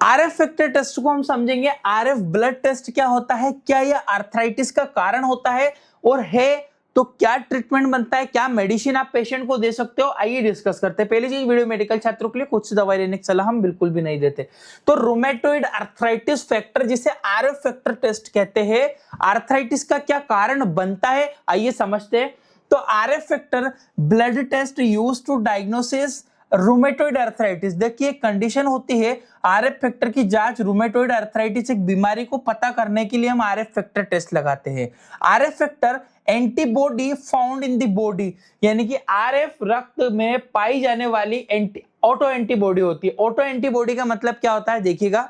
RF factor test को हम समझेंगे। आरएफ ब्लड टेस्ट क्या होता है, क्या यह आर्थराइटिस का कारण होता है, और है तो क्या ट्रीटमेंट बनता है, क्या मेडिसिन आप पेशेंट को दे सकते हो, आइए डिस्कस करते हैं। पहली चीज, वीडियो मेडिकल छात्रों के लिए कुछ दवाई लेने की सलाह हम बिल्कुल भी नहीं देते। तो रूमेटॉइड आर्थराइटिस फैक्टर, जिसे आरएफ फैक्टर टेस्ट कहते हैं, आर्थराइटिस का क्या कारण बनता है, आइए समझते हैं। तो RF factor blood test used to diagnosis rheumatoid arthritis. देखिए कंडीशन होती है, आरएफ फैक्टर की जांच रूमेटॉइड आर्थराइटिस एक बीमारी को पता करने के लिए हम आरएफ फैक्टर टेस्ट लगाते हैं। RF factor antibody found in the body, यानी कि आरएफ रक्त में पाई जाने वाली ऑटो एंटीबॉडी होती है। ऑटो एंटीबॉडी का मतलब क्या होता है, देखिएगा,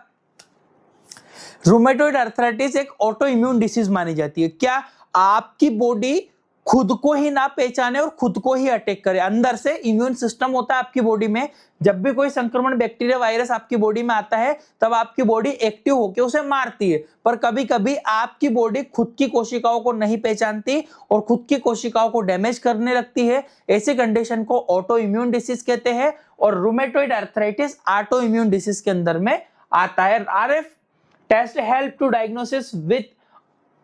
रूमेटॉइड आर्थराइटिस एक ऑटो इम्यून डिसीज मानी जाती है। क्या आपकी बॉडी खुद को ही ना पहचाने और खुद को ही अटैक करे। अंदर से इम्यून सिस्टम होता है आपकी बॉडी में, जब भी कोई संक्रमण बैक्टीरिया वायरस आपकी बॉडी में आता है तब आपकी बॉडी एक्टिव होकर उसे मारती है। पर कभी कभी आपकी बॉडी खुद की कोशिकाओं को नहीं पहचानती और खुद की कोशिकाओं को डैमेज करने लगती है। ऐसी कंडीशन को ऑटो इम्यून डिसीज कहते हैं और rheumatoid arthritis autoimmune disease के अंदर में आता है। RF test help to diagnosis with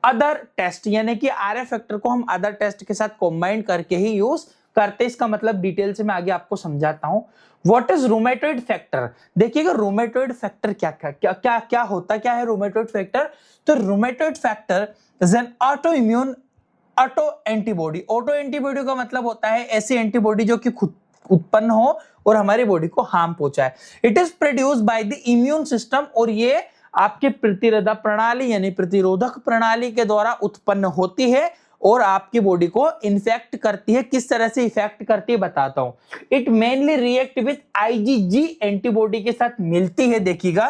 other test, यानी कि आरएफ फैक्टर को हम अदर टेस्ट के साथ कंबाइन करके ही यूज करते हैं। इसका मतलब डिटेल से मैं आगे आपको समझाता हूं। व्हाट इज रूमेटॉइड फैक्टर, देखिएगा रूमेटॉइड फैक्टर क्या क्या क्या क्या क्या होता क्या है रूमेटॉइड फैक्टर। तो rheumatoid factor is an auto immune auto antibody. Auto antibody का मतलब होता है ऐसी एंटीबॉडी जो कि खुद उत्पन्न हो और हमारी बॉडी को हार्म पहुंचाए। It is produce by the immune system, और ये आपके प्रतिरोधक प्रणाली यानी प्रतिरोधक प्रणाली के द्वारा उत्पन्न होती है और आपकी बॉडी को इन्फेक्ट करती है। किस तरह से इफेक्ट करती है बताता हूं। It mainly react with IgG antibody के साथ मिलती है। देखिएगा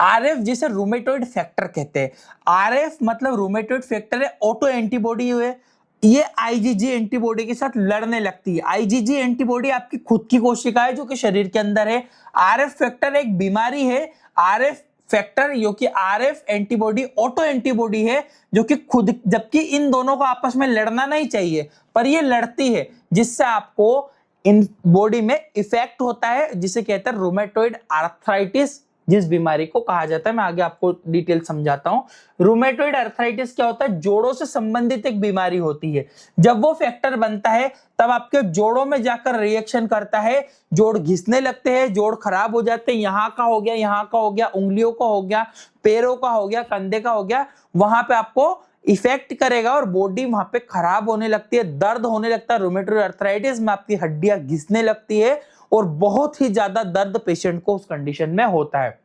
आरएफ जिसे रूमेटॉइड फैक्टर कहते हैं, आरएफ मतलब रूमेटॉइड फैक्टर है, ऑटो एंटीबॉडी है, ये आईजीजी एंटीबॉडी के साथ लड़ने लगती है। आईजीजी एंटीबॉडी आपकी खुद की कोशिका है जो कि शरीर के अंदर है। आरएफ फैक्टर एक बीमारी है। आरएफ फैक्टर जो कि आरएफ एंटीबॉडी ऑटो एंटीबॉडी है जो कि खुद, जबकि इन दोनों को आपस में लड़ना नहीं चाहिए पर ये लड़ती है, जिससे आपको इन बॉडी में इफेक्ट होता है, जिसे कहते हैं रूमेटॉइड आर्थराइटिस, जिस बीमारी को कहा जाता है। मैं आगे आपको डिटेल समझाता हूं। रूमेटॉइड आर्थराइटिस क्या होता है, जोड़ों से संबंधित एक बीमारी होती है। जब वो फैक्टर बनता है तब आपके जोड़ों में जाकर रिएक्शन करता है, जोड़ घिसने लगते हैं, जोड़ खराब हो जाते हैं, यहाँ का हो गया, यहाँ का हो गया, उंगलियों का हो गया, पैरों का हो गया, कंधे का हो गया, वहां पे आपको इफेक्ट करेगा और बॉडी वहां पे खराब होने लगती है, दर्द होने लगता है। रूमेटॉइड आर्थराइटिस में आपकी हड्डियां घिसने लगती है और बहुत ही ज्यादा दर्द पेशेंट को उस कंडीशन में होता है।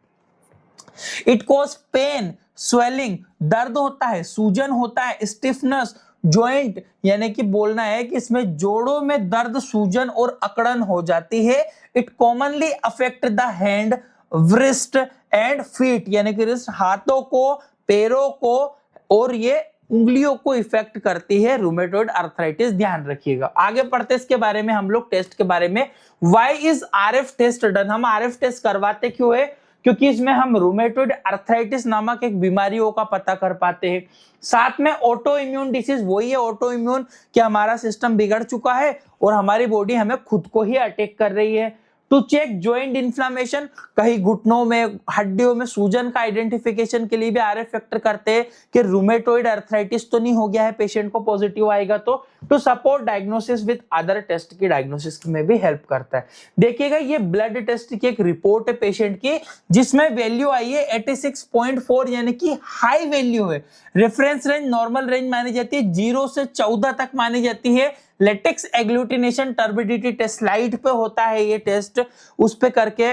इट कॉज पेन, स्वेलिंग, दर्द होता है, सूजन होता है, स्टिफनेस, जॉइंट, यानी कि बोलना है कि इसमें जोड़ों में दर्द, सूजन और अकड़न हो जाती है। It commonly affect the hand, wrist and feet, यानी कि हाथों को, पैरों को और ये उंगलियों को इफेक्ट करती है रूमेटॉइड आर्थराइटिस। ध्यान रखिएगा। आगे पढ़ते इसके बारे में हम लोग टेस्ट के बारे में। Why is RF test done, हम आरएफ टेस्ट करवाते क्यों है, क्योंकि इसमें हम रूमेटॉइड आर्थराइटिस नामक एक बीमारियों का पता कर पाते हैं। साथ में ऑटो इम्यून डिसीज, वही है ऑटो इम्यून कि हमारा सिस्टम बिगड़ चुका है और हमारी बॉडी हमें खुद को ही अटैक कर रही है। टू चेक जॉइंट इन्फ्लामेशन, कहीं घुटनों में, हड्डियों में सूजन का आइडेंटिफिकेशन के लिए भी आरएफ फैक्टर करते हैं कि रूमेटॉइड आर्थराइटिस तो नहीं हो गया है पेशेंट को, पॉजिटिव आएगा तो। To support diagnosis with other test की डायग्नोसिस में भी हेल्प करता है। देखिएगा ये ब्लड टेस्ट की एक रिपोर्ट है पेशेंट की, जिसमें वैल्यू आई है 86.4, यानी कि हाई वैल्यू है। रेफरेंस रेंज नॉर्मल रेंज मानी जाती है, 0 से 14 तक मानी जाती है। Latex agglutination turbidity test, slide पे होता है ये टेस्ट, उस पे करके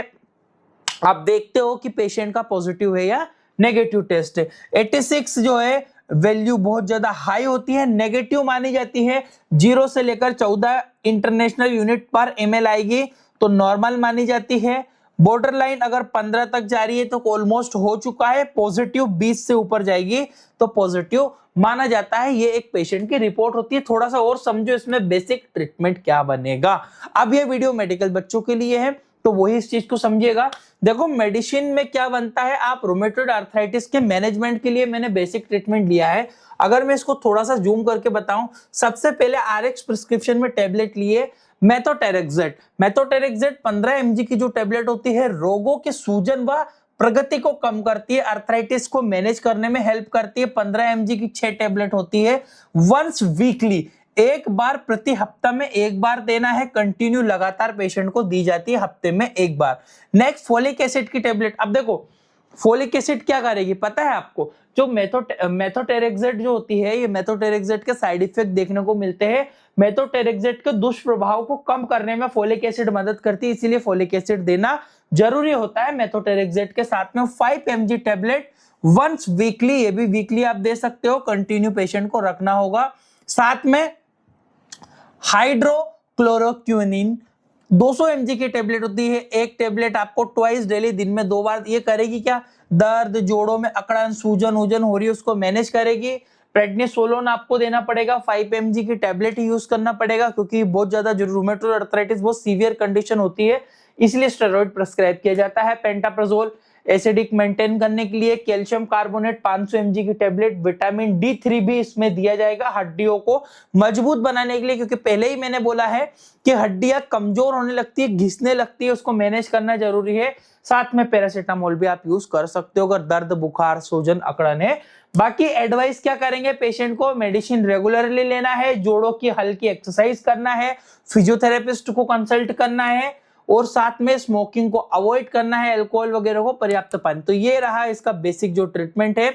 आप देखते हो कि पेशेंट का पॉजिटिव है या नेगेटिव टेस्ट है। 86 जो है वैल्यू बहुत ज्यादा हाई होती है, नेगेटिव मानी जाती है। 0 से लेकर 14 इंटरनेशनल यूनिट पर ml आएगी तो नॉर्मल मानी जाती है। बॉर्डर लाइन अगर 15 तक जा रही है तो ऑलमोस्ट हो चुका है, पॉजिटिव 20 से ऊपर जाएगी तो पॉजिटिव माना जाता है। ये एक पेशेंट की रिपोर्ट होती है। थोड़ा सा और समझो इसमें बेसिक ट्रीटमेंट क्या बनेगा। अब ये वीडियो मेडिकल बच्चों के लिए है तो वही इस चीज को समझिएगा। देखो मेडिसिन में क्या बनता है, आप रूमेटॉइड आर्थराइटिस के मैनेजमेंट के लिए मैंने बेसिक ट्रीटमेंट लिया है। अगर मैं इसको थोड़ा सा जूम करके बताऊं, सबसे पहले आरएक्स प्रिस्क्रिप्शन में टेबलेट लिए, मेथोट्रेक्सेट। मेथोट्रेक्सेट 15 mg की जो टेबलेट होती है रोगों के सूजन व प्रगति को कम करती है, अर्थराइटिस को मैनेज करने में हेल्प करती है। 15 mg की 6 टेबलेट होती है, वंस वीकली, एक बार प्रति हफ्ता में एक बार देना है, कंटिन्यू लगातार पेशेंट को दी जाती है हफ्ते में एक बार। नेक्स्ट फोलिक एसिड की टेबलेट। अब देखो फोलिक एसिड क्या करेगी पता है आपको, जो मेथोट्रेक्सेट जो होती है, ये मेथोट्रेक्सेट के साइड इफेक्ट देखने को मिलते हैं। मेथोट्रेक्सेट के दुष्प्रभाव को कम करने में फोलिक एसिड मदद करती है, इसीलिए फोलिक एसिड देना जरूरी होता है। मेथोट्रेक्सेट के साथ में 5 mg टेबलेट वंस वीकली, ये भी वीकली आप दे सकते हो, कंटिन्यू पेशेंट को रखना होगा। साथ में हाइड्रोक्लोरोक्विनिन 200 mg की टेबलेट होती है, एक टेबलेट आपको ट्वाइस डेली, दिन में 2 बार। ये करेगी क्या, दर्द, जोड़ों में अकड़न, सूजन वूजन हो रही है उसको मैनेज करेगी। प्रेडनिसोलोन आपको देना पड़ेगा, 5 mg की टेबलेट ही यूज करना पड़ेगा, क्योंकि बहुत ज्यादा रूमेटोइड अर्थराइटिस बहुत सीवियर कंडीशन होती है, इसलिए स्टेरॉइड प्रिस्क्राइब किया जाता है। पेंटाप्राजोल एसिडिक मेंटेन करने के लिए। कैल्शियम कार्बोनेट 500 mg की टेबलेट। विटामिन D3 भी इसमें दिया जाएगा हड्डियों को मजबूत बनाने के लिए, क्योंकि पहले ही मैंने बोला है कि हड्डियां कमजोर होने लगती है, घिसने लगती है, उसको मैनेज करना जरूरी है। साथ में पैरासीटामोल भी आप यूज कर सकते हो अगर दर्द, बुखार, सूजन, अकड़न है। बाकी एडवाइस क्या करेंगे, पेशेंट को मेडिसिन रेगुलरली लेना है, जोड़ों की हल्की एक्सरसाइज करना है, फिजियोथेरेपिस्ट को कंसल्ट करना है, और साथ में स्मोकिंग को अवॉइड करना है, अल्कोहल वगैरह को, पर्याप्त पानी। तो ये रहा इसका बेसिक जो ट्रीटमेंट है,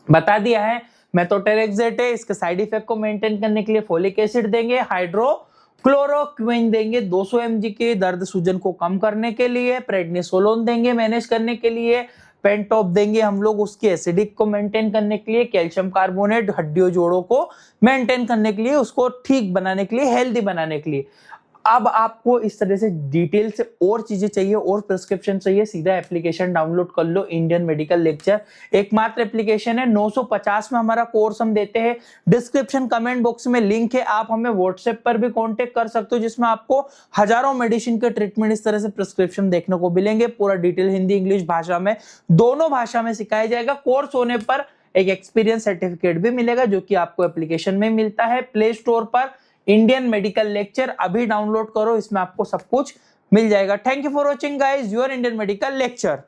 बता दिया है। मेथोट्रेक्सेट है, इसके साइड इफेक्ट को मेंटेन करने के लिए फोलिक एसिड देंगे, हाइड्रोक्लोरोक्विन देंगे 200 mg के दर्द सूजन को कम करने के लिए, प्रेडनिसोलोन देंगे मैनेज करने के लिए, पेंटॉप देंगे हम लोग उसके एसिडिक को मेंटेन करने के लिए, कैल्शियम कार्बोनेट हड्डियों जोड़ों को मेंटेन करने के लिए, उसको ठीक बनाने के लिए, हेल्दी बनाने के लिए। अब आपको इस तरह से डिटेल से और चीजें चाहिए और प्रिस्क्रिप्शन चाहिए, सीधा एप्लीकेशन डाउनलोड कर लो, इंडियन मेडिकल लेक्चर। एकमात्र एप्लीकेशन है, 950 में हमारा कोर्स हम देते हैं। डिस्क्रिप्शन कमेंट बॉक्स में लिंक है, आप हमें व्हाट्सएप पर भी कांटेक्ट कर सकते हो, जिसमें आपको हजारों मेडिसिन के ट्रीटमेंट इस तरह से प्रिस्क्रिप्शन देखने को मिलेंगे। पूरा डिटेल हिंदी इंग्लिश भाषा में, दोनों भाषा में सिखाया जाएगा। कोर्स होने पर एक एक्सपीरियंस सर्टिफिकेट भी मिलेगा, जो कि आपको एप्लीकेशन में मिलता है। प्ले स्टोर पर इंडियन मेडिकल लेक्चर अभी डाउनलोड करो, इसमें आपको सब कुछ मिल जाएगा। Thank you for watching guys, your Indian medical lecture.